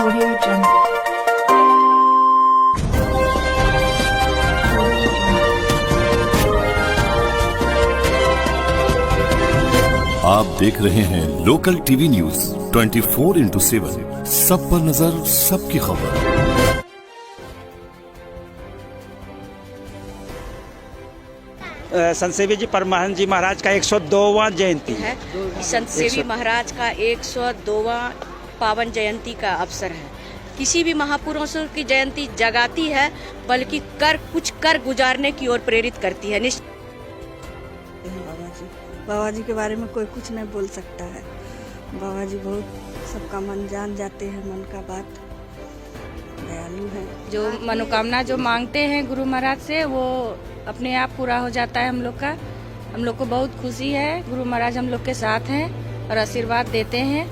Audio Jungle. आप देख रहे हैं लोकल टीवी न्यूज 24x7, सब पर नजर, सबकी खबर। संत सेवी जी परमहंस जी महाराज का 102वां जयंती है। संत सेवी महाराज का 102वां पावन जयंती का अवसर है। किसी भी महापुरुषों की जयंती जगाती है, बल्कि कुछ कर गुजारने की ओर प्रेरित करती है। बाबा जी के बारे में कोई कुछ नहीं बोल सकता है। बाबा जी बहुत सबका मन जान जाते हैं, मन का बात, दयालु है। जो मनोकामना जो मांगते हैं गुरु महाराज से, वो अपने आप पूरा हो जाता है। हम लोग को बहुत खुशी है। गुरु महाराज हम लोग के साथ हैं और आशीर्वाद देते हैं।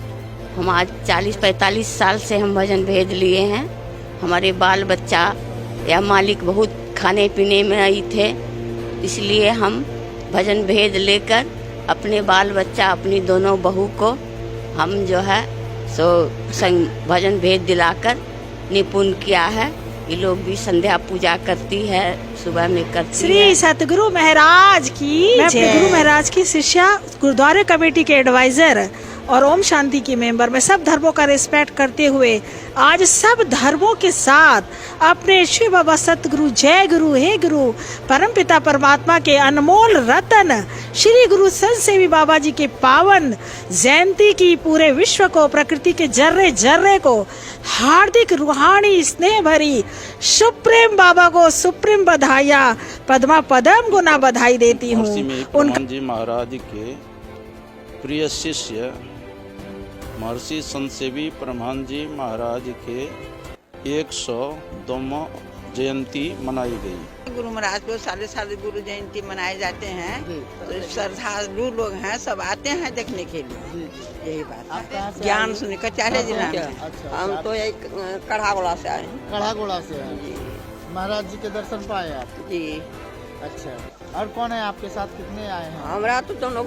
हम आज 40-45 साल से हम भजन भेद लिए हैं। हमारे बाल बच्चा या मालिक बहुत खाने पीने में आई थे, इसलिए हम भजन भेद लेकर अपने बाल बच्चा, अपनी दोनों बहू को हम जो है सो भजन भेद दिलाकर निपुण किया है। ये लोग भी संध्या पूजा करती है, सुबह में करती श्री है। सतगुरु महाराज की मैं अपने गुरु महाराज की शिष्या, गुरुद्वारे कमेटी के एडवाइजर और ओम शांति की मेंबर। मैं सब धर्मों का रिस्पेक्ट करते हुए आज सब धर्मों के साथ अपने श्री बाबा सतगुरु, जय गुरु, हे गुरु, परम पिता परमात्मा के अनमोल रतन श्री गुरु संत सेवी बाबा जी के पावन जयंती की पूरे विश्व को, प्रकृति के जर्रे जर्रे को हार्दिक रूहानी स्नेह भरी सुप्रीम बाबा को सुप्रीम बधाइया, पद्मा पदम गुना बधाई देती हूँ। परमहंस जी महाराज के प्रिय शिष्य महर्षि संत सेवी परमहंस जी महाराज के 102वां जयंती मनाई गई। गुरु महाराज को साले साल गुरु जयंती मनाए जाते हैं, तो श्रद्धालु लोग हैं, सब आते हैं देखने के लिए। यही बात है। ज्ञान सुने कचारे जिला में। हम तो एक कढ़ागोड़ा से आए हैं। कढ़ागोड़ा से आए। महाराज जी के दर्शन पाए आप? जी। अच्छा, और कौन है आपके साथ, कितने आए हैं? हमारा तो दोनों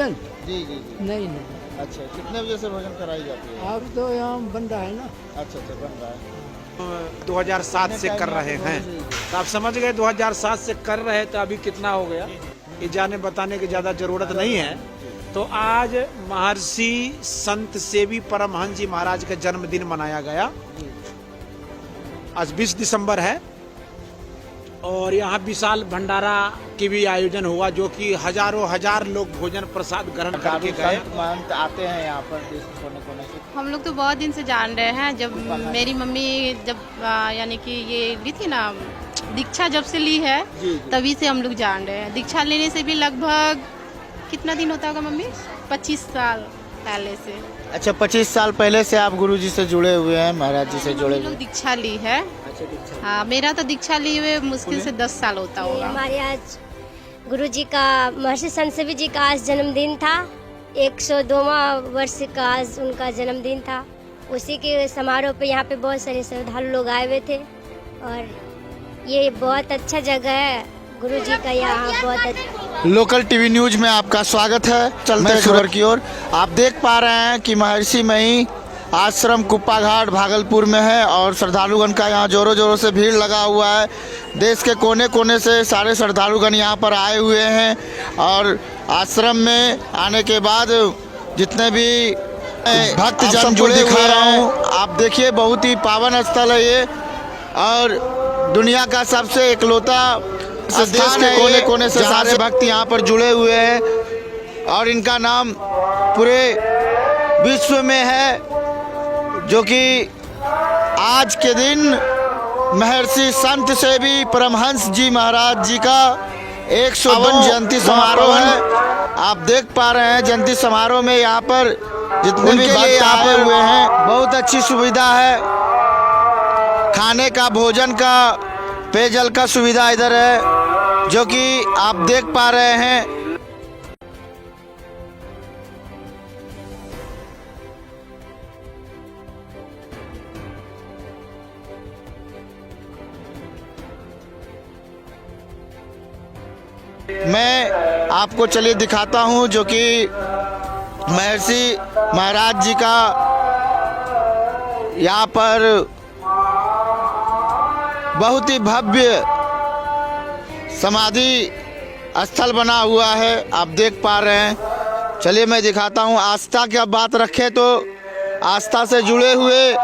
जी जी जी। नहीं अच्छा, कितने बजे से भोजन कराई जाती है? अब तो यहाँ बन रहा है ना। अच्छा, बन रहा है। 2007 से कर रहे हैं, तो आप समझ गए 2007 से कर रहे तो अभी कितना हो गया, ये जाने बताने की ज्यादा जरूरत नहीं है। तो आज महर्षि संत सेवी परमहंस जी महाराज का जन्मदिन मनाया गया। आज 20 दिसंबर है और यहाँ विशाल भंडारा की भी आयोजन हुआ, जो कि हजार लोग भोजन प्रसाद ग्रहण करके गए। महंत आते हैं यहाँ पर देश कोने कोने से। हम लोग तो बहुत दिन से जान रहे हैं। जब मेरी मम्मी यानी कि ये ली थी ना, दीक्षा जब से ली है तभी से हम लोग जान रहे हैं। दीक्षा लेने से भी लगभग कितना दिन होता होगा मम्मी? 25 साल पहले से। अच्छा, 25 साल पहले से आप गुरु जी से जुड़े हुए हैं, महाराज जी से जुड़े हुए? दीक्षा ली है। हाँ, मेरा तो दीक्षा लिए हुए मुश्किल से 10 साल होता होगा। हमारे आज गुरु जी का, महर्षि संत सेवी जी का आज जन्मदिन था। 102वां वर्ष का आज उनका जन्मदिन था। उसी के समारोह पे यहाँ पे बहुत सारे श्रद्धालु लोग आए हुए थे और ये बहुत अच्छा जगह है। गुरु जी का यहाँ बहुत अच्छा। लोकल टीवी न्यूज में आपका स्वागत है। चलते हैं खबर की ओर। आप देख पा रहे हैं कि महर्षि मई आश्रम कुप्पा घाट भागलपुर में है और श्रद्धालुगण का यहाँ जोरों जोरों से भीड़ लगा हुआ है। देश के कोने कोने से सारे श्रद्धालुगण यहाँ पर आए हुए हैं और आश्रम में आने के बाद जितने भी भक्त जन जुड़े दिखा रहा हूँ, आप देखिए बहुत ही पावन स्थल है ये और दुनिया का सबसे इकलौता देश के कोने कोने से सारे भक्त यहाँ पर जुड़े हुए हैं और इनका नाम पूरे विश्व में है, जो कि आज के दिन महर्षि संत सेवी परमहंस जी महाराज जी का 102वां जयंती समारोह है। आप देख पा रहे हैं जयंती समारोह में यहाँ पर जितने भी भक्त आए हुए हैं, बहुत अच्छी सुविधा है। खाने का, भोजन का, पेयजल का सुविधा इधर है। जो कि आप देख पा रहे हैं। मैं आपको चलिए दिखाता हूं जो कि महर्षि महाराज जी का यहाँ पर बहुत ही भव्य समाधि स्थल बना हुआ है, आप देख पा रहे हैं। चलिए मैं दिखाता हूँ। आस्था की अब बात रखें तो आस्था से जुड़े हुए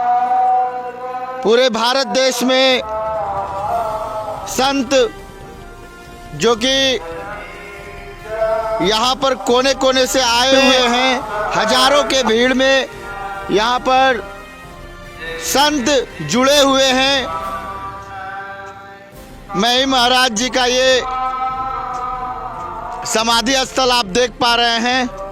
पूरे भारत देश में संत जो कि यहाँ पर कोने कोने से आए हुए हैं, हजारों के भीड़ में यहाँ पर संत जुड़े हुए हैं। मैं ही महाराज जी का ये समाधि स्थल आप देख पा रहे हैं।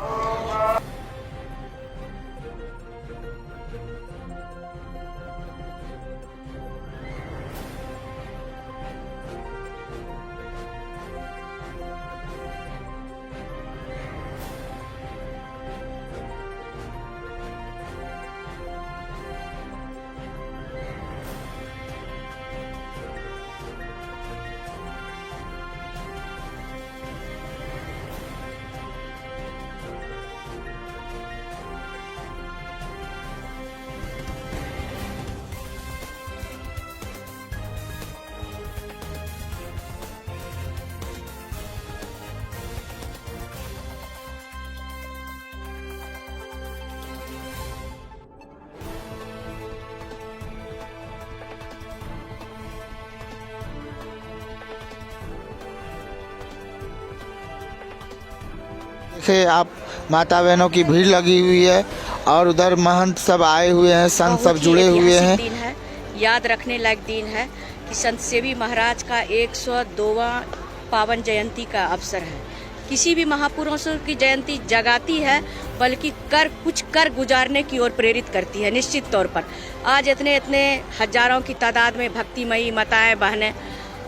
देखिए आप माता बहनों की भीड़ लगी हुई है और उधर महंत सब आए हुए हैं, संत सब जुड़े हुए हैं। दिन है, याद रखने लायक दिन है कि संत सेवी महाराज का 102वां पावन जयंती का अवसर है। किसी भी महापुरुषों की जयंती जगाती है बल्कि कुछ कर गुजारने की ओर प्रेरित करती है। निश्चित तौर पर आज इतने हजारों की तादाद में भक्तिमयी माताएं बहनें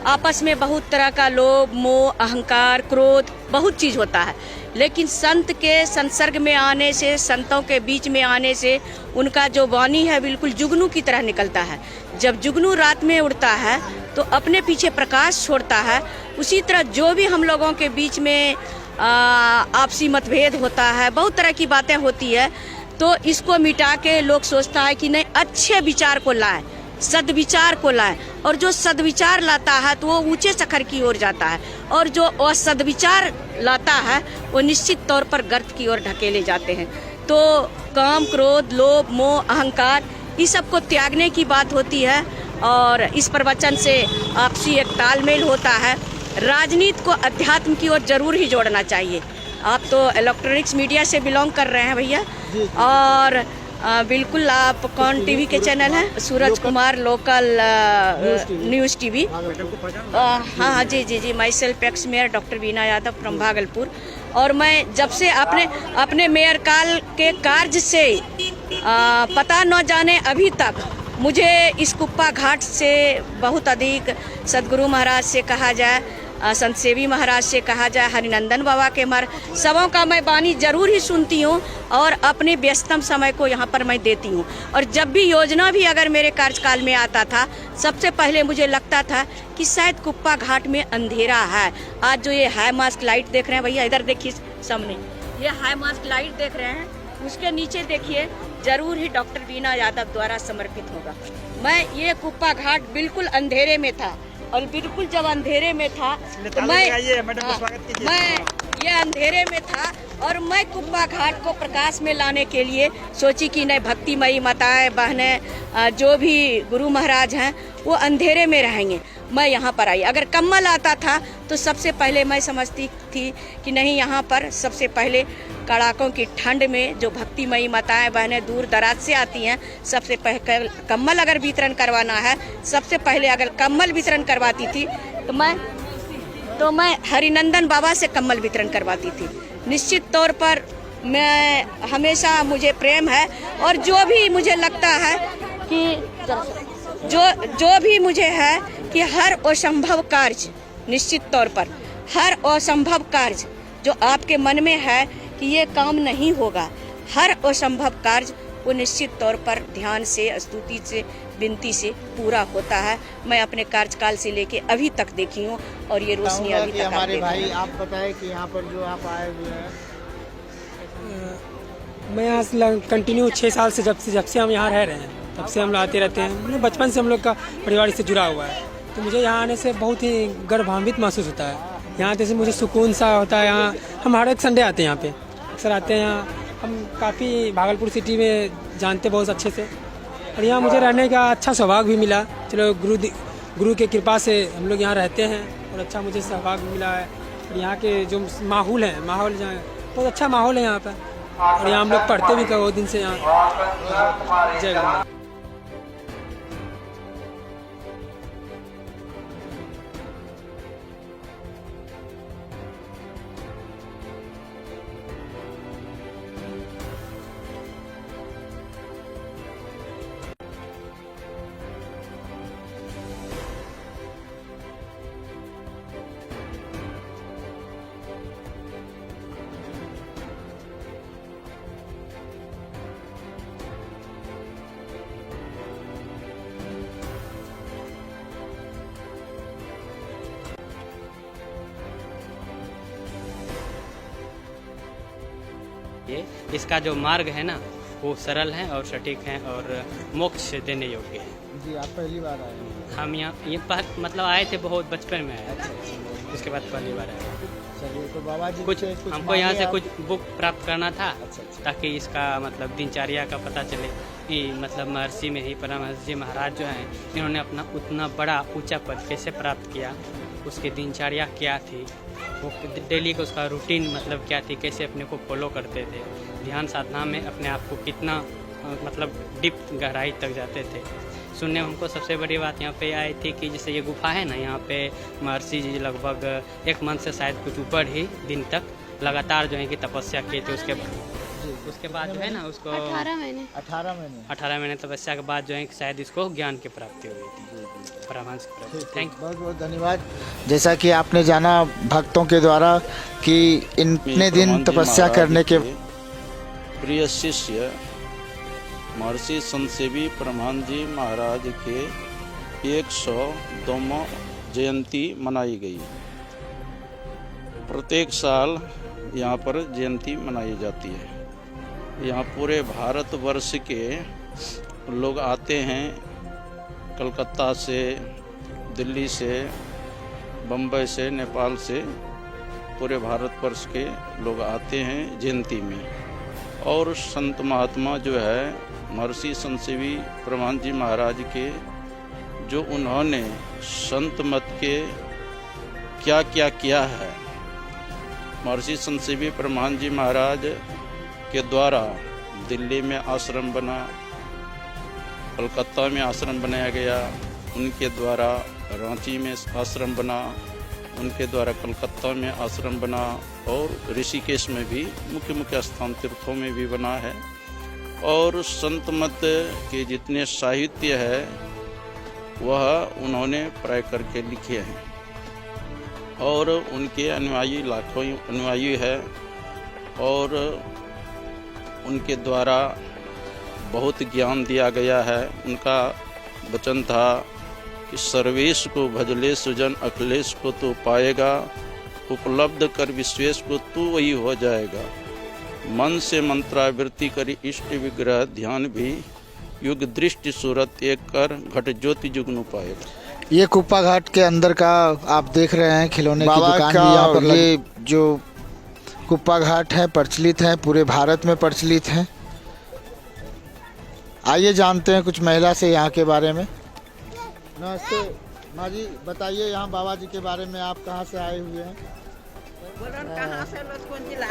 आपस में बहुत तरह का लोभ मोह अहंकार क्रोध बहुत चीज होता है, लेकिन संत के संसर्ग में आने से, संतों के बीच में आने से उनका जो वाणी है बिल्कुल जुगनू की तरह निकलता है। जब जुगनू रात में उड़ता है तो अपने पीछे प्रकाश छोड़ता है। उसी तरह जो भी हम लोगों के बीच में आपसी मतभेद होता है, बहुत तरह की बातें होती है, तो इसको मिटा के लोग सोचता है कि नहीं अच्छे विचार को लाए, सदविचार को लाए, और जो सदविचार लाता है तो वो ऊंचे शिखर की ओर जाता है, और जो असदविचार लाता है वो निश्चित तौर पर गर्त की ओर ढकेले जाते हैं। तो काम क्रोध लोभ मोह अहंकार इस सब को त्यागने की बात होती है और इस प्रवचन से आपसी एक तालमेल होता है। राजनीति को अध्यात्म की ओर जरूर ही जोड़ना चाहिए। आप तो इलेक्ट्रॉनिक्स मीडिया से बिलोंग कर रहे हैं भैया, और बिल्कुल आप कौन टीवी के चैनल है? Suraj Kumar local news TV. हाँ जी, myself ex mayor doctor Veena Yadav from Bhagalpur. और मैं जब से अपने मेयर काल के कार्य से पता न जाने अभी तक मुझे इस कुप्पा घाट से बहुत अधिक सदगुरु महाराज से कहा जाए, संत सेवी महाराज से कहा जाए, हरिनंदन बाबा के सबों का मैं वाणी जरूर ही सुनती हूँ और अपने व्यस्तम समय को यहाँ पर मैं देती हूँ। और जब भी योजना भी अगर मेरे कार्यकाल में आता था, सबसे पहले मुझे लगता था कि शायद कुप्पा घाट में अंधेरा है। आज जो ये हाई मास्क लाइट देख रहे हैं भैया, इधर देखिए सामने ये हाई मास्क लाइट देख रहे हैं, उसके नीचे देखिए जरूर ही डॉक्टर वीना यादव द्वारा समर्पित होगा। मैं ये कुप्पा घाट बिल्कुल अंधेरे में था, और बिल्कुल जब अंधेरे में था तो मैं ये अंधेरे में था और मैं कुप्पा घाट को प्रकाश में लाने के लिए सोची कि नहीं भक्तिमयी माताएं बहनें जो भी गुरु महाराज हैं वो अंधेरे में रहेंगे। मैं यहाँ पर आई, अगर कम्मल आता था तो सबसे पहले मैं समझती थी कि नहीं, यहाँ पर सबसे पहले कड़ाकों की ठंड में जो भक्तिमयी माताएं बहनें दूर दराज से आती हैं, सबसे पहले कम्बल अगर वितरण करवाना है, सबसे पहले अगर कम्बल वितरण करवाती थी तो मैं हरिनंदन बाबा से कम्बल वितरण करवाती थी। निश्चित तौर पर मैं हमेशा मुझे प्रेम है, और जो भी मुझे लगता है कि जो भी मुझे है कि हर असंभव कार्य निश्चित तौर पर हर असंभव कार्य जो आपके मन में है कि ये काम नहीं होगा, हर असंभव कार्य वो निश्चित तौर पर ध्यान से, स्तुति से, विनती से पूरा होता है। मैं अपने कार्यकाल से लेके अभी तक देखी हूँ और ये रोशनी अभी तक हमारे भाई आप बताएं कि यहाँ पर जो आप आए हुए हैं। मैं यहाँ से कंटिन्यू 6 साल से जब से हम यहाँ रह रहे हैं तब से हम लोग आते रहते हैं। बचपन से हम लोग का परिवार से जुड़ा हुआ है, तो मुझे यहाँ आने से बहुत ही गर्वान्वित महसूस होता है। यहाँ जैसे मुझे सुकून सा होता है। यहाँ हम हर एक संडे आते हैं, यहाँ पे अक्सर आते हैं। यहाँ हम काफ़ी भागलपुर सिटी में जानते बहुत अच्छे से, और यहाँ मुझे रहने का अच्छा सौभाग्य भी मिला। चलो गुरु के कृपा से हम लोग यहाँ रहते हैं और अच्छा मुझे सौभाग्य मिला है। और यहाँ के जो माहौल है, माहौल जो है बहुत अच्छा माहौल है यहाँ पर, और यहाँ हम लोग पढ़ते भी बहुत दिन से यहाँ। जय गुरु। इसका जो मार्ग है ना वो सरल है और सटीक है और मोक्ष देने योग्य है। जी आप पहली बार आए हैं? हम यहाँ मतलब आए थे, बहुत बचपन में आए थे, उसके बाद पहली बार आए। चलिए, तो बाबा जी कुछ हमको यहाँ से कुछ बुक प्राप्त करना था। अच्छा। ताकि इसका मतलब दिनचर्या का पता चले कि मतलब महर्षि में ही परमहंस जी महाराज जो हैं इन्होंने अपना उतना बड़ा ऊंचा पद कैसे प्राप्त किया, उसकी दिनचर्या क्या थी, वो डेली का उसका रूटीन मतलब क्या थी, कैसे अपने को फॉलो करते थे, ध्यान साधना में अपने आप को कितना मतलब डीप गहराई तक जाते थे। सुनने में हमको सबसे बड़ी बात यहाँ पे आई थी कि जैसे ये गुफा है ना, यहाँ पे महर्षि जी लगभग 1 मंथ से शायद कुछ ऊपर ही दिन तक लगातार जो है कि तपस्या की थी। उसके बाद जो है ना उसको 18 महीने तपस्या के बाद जो है कि शायद इसको ज्ञान की प्राप्ति हुई थी, परमहंस की प्राप्ति। थैंक यू, बहुत बहुत धन्यवाद। जैसा कि आपने जाना भक्तों के द्वारा कि इतने दिन तपस्या करने के प्रिय शिष्य महर्षि संतसेवी परमहंस जी महाराज के 102वां जयंती मनाई गई। प्रत्येक साल यहाँ पर जयंती मनाई जाती है। यहाँ पूरे भारतवर्ष के लोग आते हैं, कलकत्ता से, दिल्ली से, बम्बई से, नेपाल से, पूरे भारतवर्ष के लोग आते हैं जयंती में। और संत महात्मा जो है महर्षि संतसेवी परमहंस जी महाराज के, जो उन्होंने संत मत के क्या क्या किया है, महर्षि संतसेवी परमहंस जी महाराज के द्वारा दिल्ली में आश्रम बना, कलकत्ता में आश्रम बनाया गया, उनके द्वारा रांची में आश्रम बना, उनके द्वारा कलकत्ता में आश्रम बना, और ऋषिकेश में भी मुख्य मुख्य स्थान तीर्थों में भी बना है। और संत मत के जितने साहित्य है वह उन्होंने प्राय करके लिखे हैं, और उनके अनुयायी लाखों अनुयायी है, और उनके द्वारा बहुत ज्ञान दिया गया है। उनका वचन था कि सर्वेश को भजले सुजन, अखिलेश को तो पाएगा, उपलब्ध कर विश्वेश को तू वही हो जाएगा, मन से मंत्रावृत्ति करी इष्ट विग्रह, ध्यान भी युग दृष्टि सूरत एक कर, घट ज्योति जुगनु पाएगा। ये कुप्पा घाट के अंदर का आप देख रहे हैं खिलौने की दुकान भी यहाँ पर। ये जो कुप्पा घाट है प्रचलित है, पूरे भारत में प्रचलित है। आइए जानते हैं कुछ महिला से यहाँ के बारे में। नमस्ते माँ जी, बताइए यहाँ बाबा जी के बारे में। आप कहाँ से आए हुए हैं? कहाँ से लोग, कौन जिला?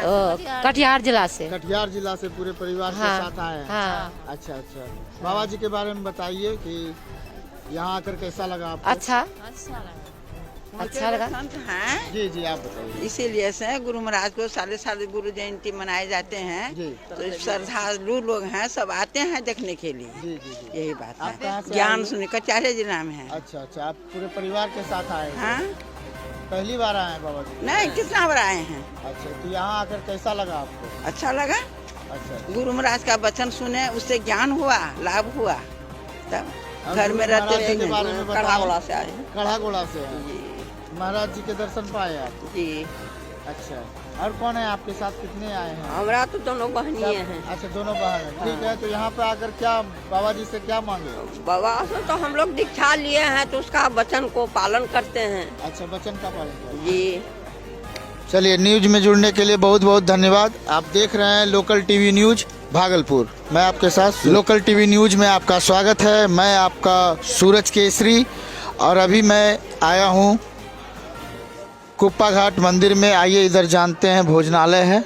कटिहार जिला से। कटिहार जिला से पूरे परिवार के साथ आए हैं? हाँ। अच्छा अच्छा, बाबा जी के बारे में बताइए कि यहाँ आकर कैसा लगा आपको? अच्छा लगा। संत हैं जी जी, आप बताइए। इसीलिए से गुरु महाराज को साले साल गुरु जयंती मनाए जाते हैं। तो श्रद्धालु लोग हैं, सब आते हैं देखने के लिए। जी जी जी, यही बात है। ज्ञान सुने, कचारे जिला में है। अच्छा अच्छा, आप पूरे परिवार के साथ आए हैं? हाँ। पहली बार आए हैं बाबा जी? नहीं, कितना बार आए हैं। अच्छा, तो यहाँ आकर कैसा लगा आपको? अच्छा लगा। अच्छा, गुरु महाराज का वचन सुने, उससे ज्ञान हुआ, लाभ हुआ। तब हम घर में गुरु रहते महाराज जी के बारे में बताएं। कड़ागोला से आए हैं। कड़ागोला से आए। महाराज जी के दर्शन पाए आप? जी। अच्छा, और कौन है आपके साथ, कितने आए हैं? हमारा तो दोनों बहनिए हैं। अच्छा, दोनों बहन हैं। ठीक है, तो यहाँ पे आकर क्या बाबा जी से क्या मांगे? बाबा से तो हम लोग दीक्षा लिए हैं, तो उसका वचन को पालन करते हैं। अच्छा, वचन का पालन करते हैं। जी। चलिए, न्यूज में जुड़ने के लिए बहुत बहुत धन्यवाद। आप देख रहे हैं लोकल टीवी न्यूज भागलपुर। मैं आपके साथ लोकल टीवी न्यूज में आपका स्वागत है। मैं आपका सूरज केसरी, और अभी मैं आया हूँ कुप्पा घाट मंदिर में। आइए इधर जानते हैं, भोजनालय है।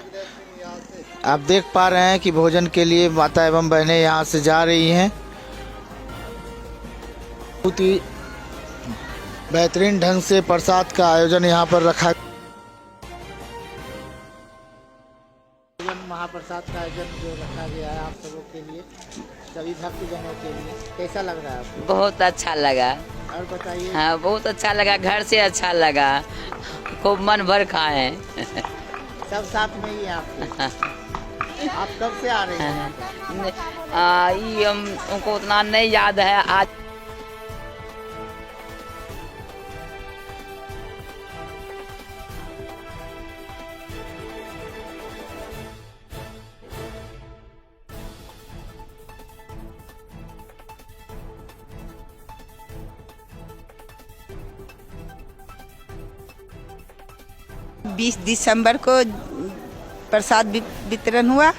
आप देख पा रहे हैं कि भोजन के लिए माता एवं बहनें यहाँ से जा रही हैं। बहुत ही बेहतरीन ढंग से प्रसाद का आयोजन यहाँ पर रखा। महाप्रसाद का आयोजन जो रखा गया है आप सबों के लिए, सभी भक्तजनों के लिए, कैसा लग रहा है आपको? बहुत अच्छा लगा। और बताइए। हाँ, बहुत अच्छा लगा, घर से अच्छा लगा, खूब मन भर खाए। सब साथ में ही हैं आपके? आप कब से आ रहे हैं? ये हमको उतना नहीं याद है। आज बीस दिसंबर को प्रसाद वितरण हुआ,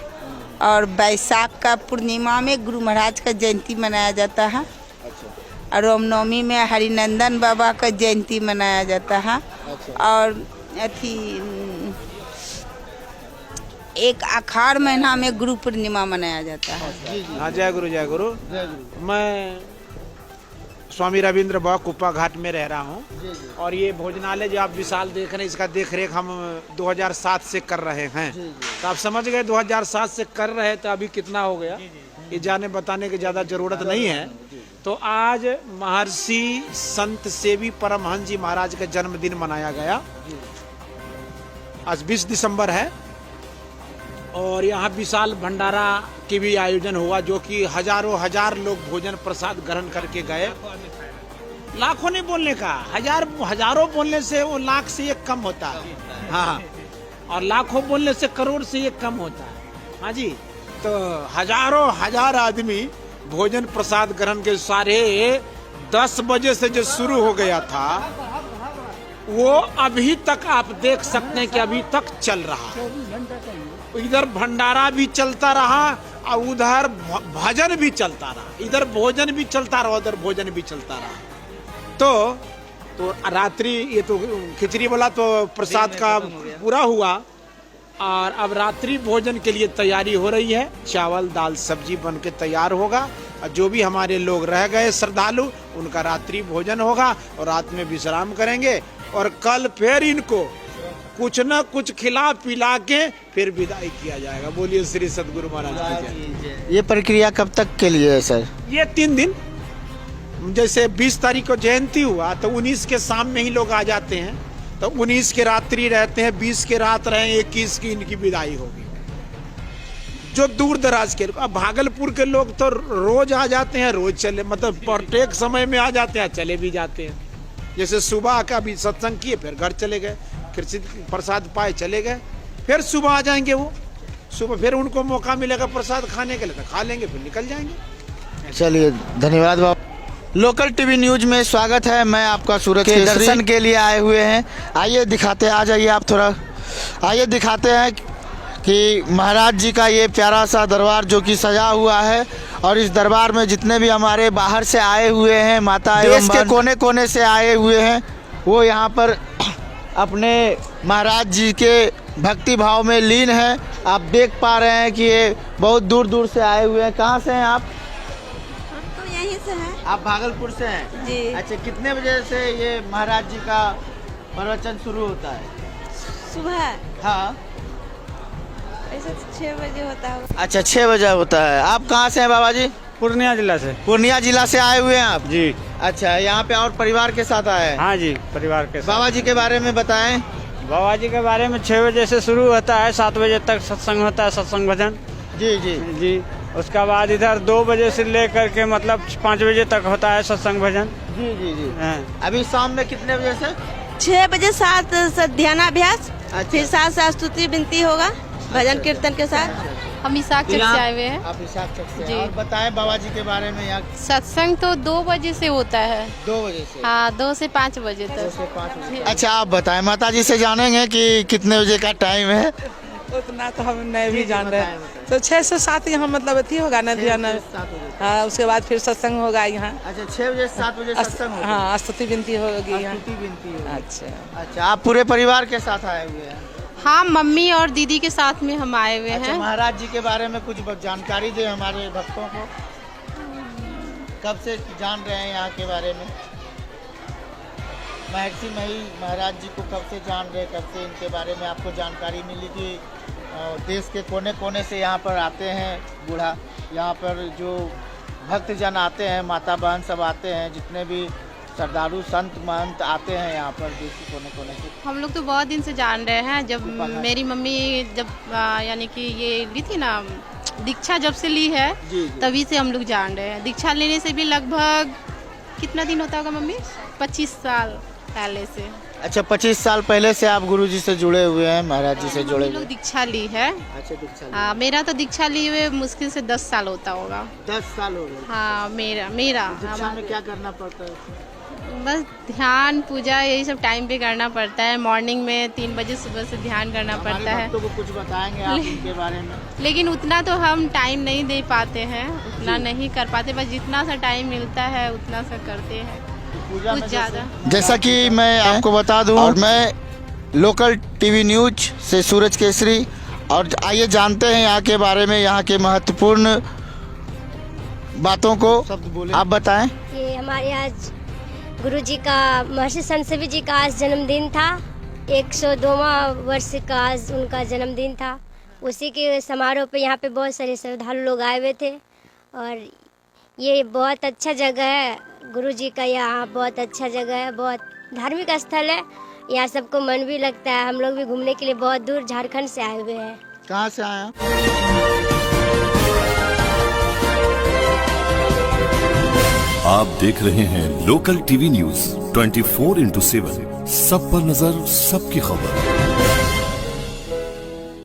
और बैसाख का पूर्णिमा में गुरु महाराज का जयंती मनाया जाता है। और रामनवमी में हरिनंदन बाबा का जयंती मनाया जाता है। और अथी एक आषाढ़ महीना में गुरु पूर्णिमा मनाया जाता है। हाँ, जय गुरु जय गुरु। मैं स्वामी रविंद्र बाबा कुप्पा घाट में रह रहा हूँ, और ये भोजनालय जो आप विशाल देख रहे हैं, इसका देख रेख हम 2007 से कर रहे हैं। तो आप समझ गए 2007 से कर रहे हैं, तो अभी कितना हो गया ये जाने बताने की ज़्यादा ज़रूरत नहीं है। तो आज महर्षि संत सेवी परमहंस जी महाराज का जन्मदिन मनाया गया। आज 20 दिसंबर है, और यहाँ विशाल भंडारा की भी आयोजन हुआ, जो कि हजारों हजार लोग भोजन प्रसाद ग्रहण करके गए। लाखों नहीं बोलने का, हजारों बोलने से वो लाख से एक कम होता है। हाँ, और लाखों बोलने से करोड़ से एक कम होता है। हाँ जी, तो हजारों हजार आदमी भोजन प्रसाद ग्रहण के 10:30 बजे से जो शुरू हो गया था, वो अभी तक आप देख सकते हैं कि अभी तक चल रहा है। इधर भंडारा भी चलता रहा, और उधर भजन भी चलता रहा। इधर भोजन भी चलता रहा, उधर भोजन भी चलता रहा। तो रात्रि, ये तो खिचड़ी वाला तो प्रसाद का पूरा हुआ, और अब रात्रि भोजन के लिए तैयारी हो रही है। चावल दाल सब्जी बन के तैयार होगा, और जो भी हमारे लोग रह गए श्रद्धालु, उनका रात्रि भोजन होगा, और रात में विश्राम करेंगे, और कल फिर इनको कुछ न कुछ खिला पिला के फिर विदाई किया जाएगा। बोलिए श्री सदगुरु महाराज की जय। ये प्रक्रिया कब तक के लिए है सर? ये 3 दिन, जैसे 20 तारीख को जयंती हुआ, तो 19 के शाम में ही लोग आ जाते हैं, तो 19 के रात्रि रहते हैं, 20 के रात रहे, 21 की इनकी विदाई होगी। जो दूर दराज के, अब भागलपुर के लोग तो रोज आ जाते हैं, रोज चले, मतलब प्रत्येक समय में आ जाते हैं, चले भी जाते हैं। जैसे सुबह का भी सत्संग किए, फिर घर चले गए, फिर प्रसाद पाए चले गए, फिर सुबह आ जाएंगे। वो सुबह फिर उनको मौका मिलेगा प्रसाद खाने के लिए, तो खा लेंगे, फिर निकल जाएंगे। चलिए, धन्यवाद बाबा। लोकल टीवी न्यूज में स्वागत है। मैं आपका सूरज के दर्शन के लिए आए हुए हैं। आइए दिखाते हैं, आ जाइए आप थोड़ा, आइए दिखाते हैं कि महाराज जी का ये प्यारा सा दरबार जो कि सजा हुआ है, और इस दरबार में जितने भी हमारे बाहर से आए हुए हैं, माता एवं देश के कोने कोने से आए हुए हैं, वो यहाँ पर अपने महाराज जी के भक्ति भाव में लीन है। आप देख पा रहे हैं कि ये बहुत दूर दूर से आए हुए हैं। कहाँ से हैं आप? तो यहीं से हैं। आप भागलपुर से हैं जी। अच्छा, कितने बजे से ये महाराज जी का प्रवचन शुरू होता है? सुबह हाँ, ऐसे 6 बजे होता है। अच्छा 6 बजे होता है। आप कहाँ से हैं बाबा जी? पूर्णिया जिला से। पूर्णिया जिला से आए हुए हैं आप? जी। अच्छा, यहाँ पे और परिवार के साथ आए हैं? हाँ जी, परिवार के साथ। बाबा जी के बारे में बताएं। बाबा जी के बारे में 6 बजे से शुरू होता है, 7 बजे तक सत्संग होता है, सत्संग भजन। जी जी जी। उसके बाद इधर 2 बजे से लेकर के मतलब 5 बजे तक होता है सत्संग भजन। जी जी जी। हाँ। अभी शाम में कितने बजे से? 6 बजे 7 ध्यानाभ्यास, फिर 7 स्तुति विनती होगा भजन कीर्तन के साथ। हम इसाक चक से आए हुए हैं। आप इसाक चक से? जी। और बताएं बाबा जी के बारे में। यहाँ सत्संग तो 2 बजे से होता है। 2 बजे से? हाँ, 2 से 5 बजे 2 तक। से 5 बजे। अच्छा, आप बताएं, माता जी से जानेंगे कि कितने बजे का टाइम है? उतना तो हम नहीं भी जान रहे हैं। तो 6 से 7 यहाँ मतलब अथी होगा ना, ध्यान। हाँ, उसके बाद फिर सत्संग होगा यहाँ। अच्छा, 6 बजे से 7 बजे सत्संग होगा? हाँ, स्तुति विनती होगी यहाँ। स्तुति विनती होगी। अच्छा अच्छा, आप पूरे परिवार के साथ आए हुए हैं? हाँ, मम्मी और दीदी के साथ में हम आए हुए अच्छा, हैं। महाराज जी के बारे में कुछ जानकारी दे हमारे भक्तों को। कब से जान रहे हैं यहाँ के बारे में? महर्षि मही महाराज जी को कब से जान रहे, कब से इनके बारे में आपको जानकारी मिली थी? देश के कोने कोने से यहाँ पर आते हैं बूढ़ा, यहाँ पर जो भक्तजन आते हैं, माता बहन सब आते हैं, जितने भी श्रद्धालु संत महंत आते हैं यहाँ पर देश के कोने कोने से। हम लोग तो बहुत दिन से जान रहे हैं। जब मेरी मम्मी यानी कि ये ली थी ना, दीक्षा जब से ली है तभी से हम लोग जान रहे हैं। दीक्षा लेने से भी लगभग कितना दिन होता होगा मम्मी? 25 साल पहले से। अच्छा, 25 साल पहले से आप गुरुजी से जुड़े हुए हैं, महाराज जी से जुड़े हुए? लोग दीक्षा ली है। अच्छा, दीक्षा। हाँ, मेरा तो दीक्षा लिए हुए मुश्किल से 10 साल होता होगा। 10 साल हो गए? हाँ, मेरा दीक्षा में क्या करना पड़ता है? बस ध्यान पूजा यही सब टाइम पे करना पड़ता है। मॉर्निंग में 3 बजे सुबह से ध्यान करना पड़ता है। भक्तों को कुछ बताएंगे आप इनके बारे में? लेकिन उतना तो हम टाइम नहीं दे पाते हैं, उतना नहीं कर पाते। बस जितना सा टाइम मिलता है उतना सा करते हैं, कुछ ज़्यादा। जैसा कि मैं आपको बता दूं, और मैं लोकल टीवी न्यूज से सूरज केसरी, और आइए जानते हैं यहाँ के बारे में, यहाँ के महत्वपूर्ण बातों को। आप बताएं। ये हमारे आज गुरु जी का, महर्षि संत सेवी जी का आज जन्मदिन था। 102वां वर्ष का आज उनका जन्मदिन था। उसी के समारोह पे यहाँ पे बहुत सारे श्रद्धालु लोग आए हुए थे। और ये बहुत अच्छा जगह है, गुरु जी का यहाँ बहुत अच्छा जगह है, बहुत धार्मिक स्थल है। यहाँ सबको मन भी लगता है। हम लोग भी घूमने के लिए बहुत दूर झारखंड से आए हुए हैं। कहाँ से आए? आप देख रहे हैं लोकल टीवी न्यूज 24x7, सब पर नजर, सबकी खबर।